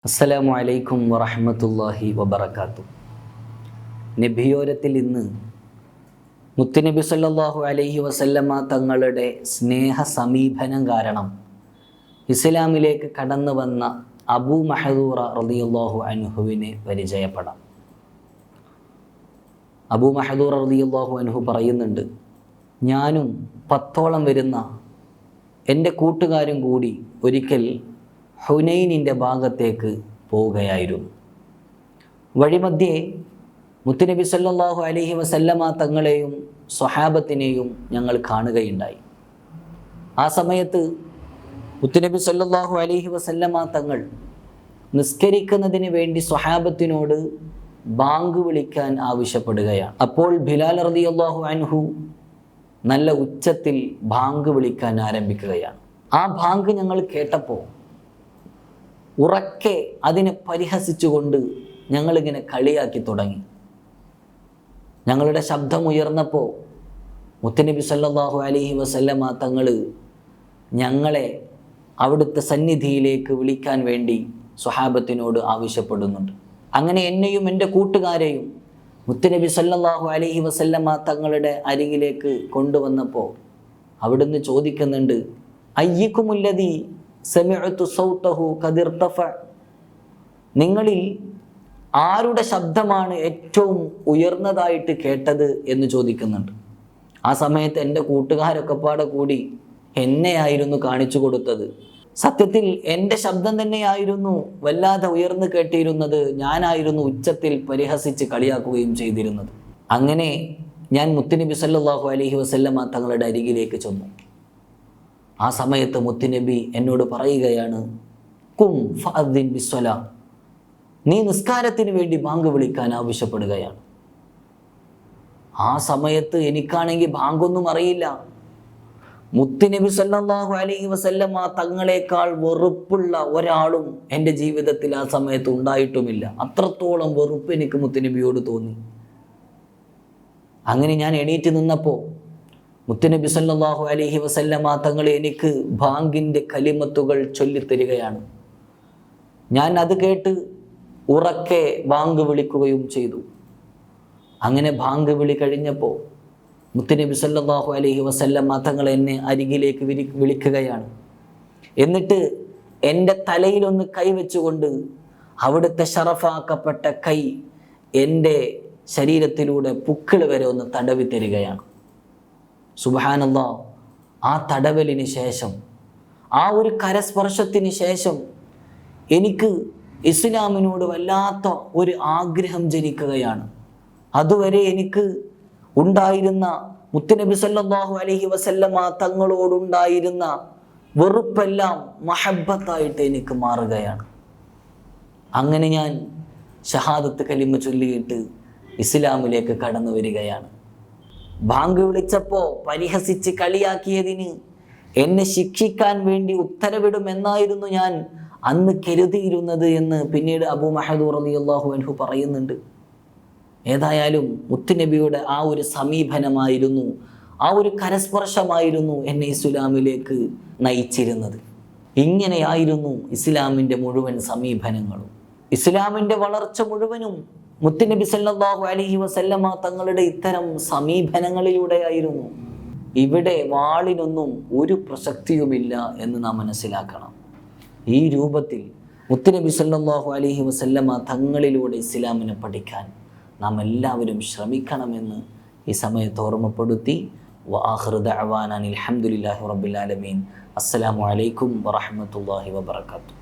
അസ്സലാമു അലൈക്കും വറഹ്മത്തുള്ളാഹി വബറകാതുഹു. നബിയോരത്തിൽ ഇന്ന് മുത്തുനബി സല്ലല്ലാഹു അലൈഹി വസല്ലമ തങ്ങളുടെ സ്നേഹ സമീപനം കാരണം ഇസ്ലാമിലേക്ക് കടന്നു വന്ന അബൂ മഹദൂറ റളിയല്ലാഹു അൻഹുവിനെ പരിചയപ്പെടാം. അബൂ മഹദൂറ റളിയല്ലാഹു അൻഹു പറയുന്നുണ്ട്, ഞാനും 10ഓളം വരുന്ന എൻ്റെ കൂട്ടുകാരും കൂടി ഒരിക്കൽ ഹുനൈനിൻ്റെ ഭാഗത്തേക്ക് പോവുകയായിരുന്നു. വഴിമധ്യേ മുത്തുനബി സല്ലല്ലാഹു അലൈഹി വസല്ലമ തങ്ങളെയും സ്വഹാബത്തിനെയും ഞങ്ങൾ കാണുകയുണ്ടായി. ആ സമയത്ത് മുത്തുനബി സല്ലല്ലാഹു അലൈഹി വസല്ലമ തങ്ങൾ നിസ്കരിക്കുന്നതിന് വേണ്ടി സ്വഹാബത്തിനോട് ബാങ്ക് വിളിക്കാൻ ആവശ്യപ്പെടുകയാണ്. അപ്പോൾ ബിലാൽ റളിയല്ലാഹു അൻഹു നല്ല ഉച്ചത്തിൽ ബാങ്ക് വിളിക്കാൻ ആരംഭിക്കുകയാണ്. ആ ബാങ്ക് ഞങ്ങൾ കേട്ടപ്പോൾ ഉറക്കെ അതിനെ പരിഹസിച്ചുകൊണ്ട് ഞങ്ങളിങ്ങനെ കളിയാക്കി തുടങ്ങി. ഞങ്ങളുടെ ശബ്ദം ഉയർന്നപ്പോൾ മുത്തുനബി സല്ലല്ലാഹു അലൈഹി വസല്ലമ തങ്ങൾ ഞങ്ങളെ അവിടുത്തെ സന്നിധിയിലേക്ക് വിളിക്കാൻ വേണ്ടി സ്വഹാബത്തിനോട് ആവശ്യപ്പെടുന്നുണ്ട്. അങ്ങനെ എന്നെയും എൻ്റെ കൂട്ടുകാരെയും മുത്തുനബി സല്ലല്ലാഹു അലൈഹി വസല്ലമ തങ്ങളുടെ അരികിലേക്ക് കൊണ്ടുവന്നപ്പോൾ അവിടുന്ന് ചോദിക്കുന്നുണ്ട്, അയ്യിക്കുമുല്ലദീ സമിഅതു സൗതഹു ഖദിർതഫ, നിങ്ങളിൽ ആരുടെ ശബ്ദമാണ് ഏറ്റവും ഉയർന്നതായിട്ട് കേട്ടത് എന്ന് ചോദിക്കുന്നുണ്ട്. ആ സമയത്ത് എൻ്റെ കൂട്ടുകാരൊക്കെ പാടെ കൂടി എന്നെയായിരുന്നു കാണിച്ചു കൊടുത്തത്. സത്യത്തിൽ എൻ്റെ ശബ്ദം തന്നെയായിരുന്നു വല്ലാതെ ഉയർന്നു കേട്ടിരുന്നത്. ഞാനായിരുന്നു ഉച്ചത്തിൽ പരിഹസിച്ച് കളിയാക്കുകയും ചെയ്തിരുന്നത്. അങ്ങനെ ഞാൻ മുത്തുനബി സല്ലല്ലാഹു അലൈഹി വസല്ലമ തങ്ങളുടെ അരികിലേക്ക് ചെന്നു. ആ സമയത്ത് മുത്തുനബി എന്നോട് പറയുകയാണ്, കും ഫഅദ്ദിൻ ബിസ്സലാ, നീ നിസ്കാരത്തിന് വേണ്ടി ബാങ്ക് വിളിക്കാൻ ആവശ്യപ്പെടുകയാണ്. ആ സമയത്ത് എനിക്കാണെങ്കിൽ ബാങ്കൊന്നും അറിയില്ല. മുത്തുനബി സല്ലല്ലാഹു അലൈഹി വസല്ലമ തങ്ങളെക്കാൾ വെറുപ്പുള്ള ഒരാളും എൻ്റെ ജീവിതത്തിൽ ആ സമയത്ത് ഉണ്ടായിട്ടുമില്ല. അത്രത്തോളം വെറുപ്പ് എനിക്ക് മുത്തുനബിയോട് തോന്നി. അങ്ങനെ ഞാൻ എണീറ്റ് നിന്നപ്പോൾ മുത്തുനബി സല്ലല്ലാഹു അലൈഹി വസല്ലമ തങ്ങൾ എനിക്ക് ബാങ്കിൻ്റെ കലിമത്തുകൾ ചൊല്ലിത്തരികയാണ്. ഞാൻ അത് കേട്ട് ഉറക്കെ ബാങ്ക് വിളിക്കുകയും ചെയ്തു. അങ്ങനെ ബാങ്ക് വിളി കഴിഞ്ഞപ്പോൾ മുത്തുനബി സല്ലല്ലാഹു അലൈഹി വസല്ലമ തങ്ങൾ എന്നെ അരികിലേക്ക് വിളിക്കുകയാണ്. എന്നിട്ട് എൻ്റെ തലയിലൊന്ന് കൈവച്ചുകൊണ്ട് അവിടുത്തെ ഷറഫാക്കപ്പെട്ട കൈ എൻ്റെ ശരീരത്തിലൂടെ പുക്കിൾ വരെ ഒന്ന് തടവി തരികയാണ്. സുബ്ഹാനല്ലാഹ്, ആ തടവലിന് ശേഷം, ആ ഒരു കരസ്പർശത്തിന് ശേഷം എനിക്ക് ഇസ്ലാമിനോട് വല്ലാത്ത ഒരു ആഗ്രഹം ജനിക്കുകയാണ്. അതുവരെ എനിക്ക് ഉണ്ടായിരുന്ന മുത്തുനബി സല്ലല്ലാഹു അലൈഹി വസല്ലമ തങ്ങളോടുണ്ടായിരുന്ന വെറുപ്പെല്ലാം മഹബ്ബത്തായിട്ട് എനിക്ക് മാറുകയാണ്. അങ്ങനെ ഞാൻ ഷഹാദത്ത് കലിമ ചൊല്ലിയിട്ട് ഇസ്ലാമിലേക്ക് കടന്നു വരികയാണ്. ബാങ്ക് വിളിച്ചപ്പോൾ പരിഹസിച്ച് കളിയാക്കിയതിന് എന്നെ ശിക്ഷിക്കാൻ വേണ്ടി ഉത്തരവിടുമെന്നായിരുന്നു ഞാൻ അന്ന് കരുതിയിരുന്നത് എന്ന് പിന്നീട് അബൂ മഹദൂർ റളിയല്ലാഹു അൻഹു പറയുന്നുണ്ട്. ഏതായാലും മുത്തുനബിയുടെ ആ ഒരു സമീപനമായിരുന്നു, ആ ഒരു കരസ്പർശമായിരുന്നു എന്നെ ഇസ്ലാമിലേക്ക് നയിച്ചിരുന്നത്. ഇങ്ങനെയായിരുന്നു ഇസ്ലാമിൻ്റെ മുഴുവൻ സമീപനങ്ങളും. ഇസ്ലാമിൻ്റെ വളർച്ച മുഴുവനും മുത്തുനബി സല്ലല്ലാഹു അലൈഹി വസല്ലമ തങ്ങളുടെ ഇത്തരം സമീപനങ്ങളിലൂടെയായിരുന്നു. ഇവിടെ വാളിനൊന്നും ഒരു പ്രസക്തിയുമില്ല എന്ന് നാം മനസ്സിലാക്കണം. ഈ രൂപത്തിൽ മുത്തുനബി സല്ലല്ലാഹു അലൈഹി വസല്ലമ തങ്ങളിലൂടെ ഇസ്ലാമിനെ പഠിക്കാൻ നാം എല്ലാവരും ശ്രമിക്കണമെന്ന് ഈ സമയത്ത് ഓർമ്മപ്പെടുത്തി. വആഖിറു ദഅവാനാ അൽഹംദുലില്ലാഹി റബ്ബിൽ ആലമീൻ. അസ്സലാമു അലൈക്കും വറഹ്മത്തുള്ളാഹി വബറകാതുഹു.